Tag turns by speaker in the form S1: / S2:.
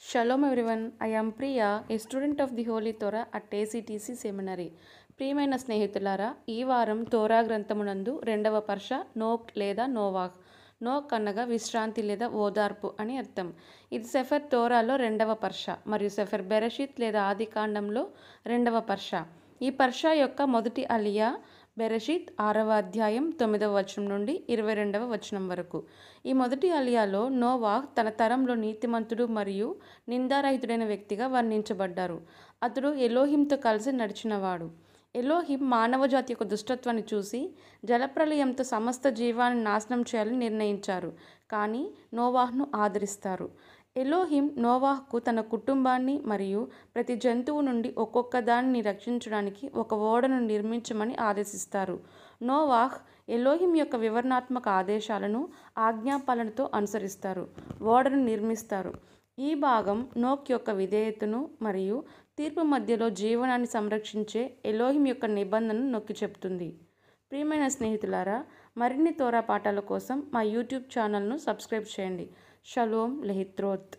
S1: Shalom everyone, I am Priya, a student of the Holy Torah at ACTC Seminary. ప్రియమైన స్నేహితులారా, ఈ వారం తోరా గ్రంథమునందు రెండవ పర్ష నోక్ లేదా నోవాహ్. నోక్ అనగా విశ్రాంతి లేదా ఓదార్పు అని అర్థం. ఇది సెఫర్ తోరాలో రెండవ పర్ష మరియు సెఫర్ బెరషిత్ లేదా ఆదికాండంలో రెండవ పర్ష. ఈ పర్ష యొక్క మొదటి అలియా బెరషిత్ 6వ అధ్యాయం 9వ వచనం నుండి 22వ వచనం వరకు. ఈ మొదటి అలియాలో నోవాహ్ తన తరంలో నీతిమంతుడు మరియు నిందారహితుడైన వ్యక్తిగా వర్ణించబడ్డారు. అతడు ఎలోహింతో కలిసి నడిచినవాడు. ఎలోహిం మానవజాతి యొక్క దుష్టత్వాన్ని చూసి జలప్రలయంతో సమస్త జీవాన్ని నాశనం చేయాలని నిర్ణయించారు, కానీ నోవాహ్ను ఆదరిస్తారు. ఎలోహిం నోవాహ్కు తన కుటుంబాన్ని మరియు ప్రతి జంతువు నుండి ఒక్కొక్క దానిని రక్షించడానికి ఒక ఓడను నిర్మించమని ఆదేశిస్తారు. నోవాహ్ ఎలోహిం యొక్క వివరణాత్మక ఆదేశాలను ఆజ్ఞాపాలనతో అనుసరిస్తారు, ఓడను నిర్మిస్తారు. ఈ భాగం నోక్ యొక్క విధేయతను మరియు తీర్పు మధ్యలో జీవనాన్ని సంరక్షించే ఎలోహిం యొక్క నిబంధనను నొక్కి చెప్తుంది. ప్రియమైన స్నేహితులారా, మరిన్ని తోరా పాఠాల కోసం మా యూట్యూబ్ ఛానల్ను సబ్స్క్రైబ్ చేయండి. షలోమ్ లెహిత్రోత్.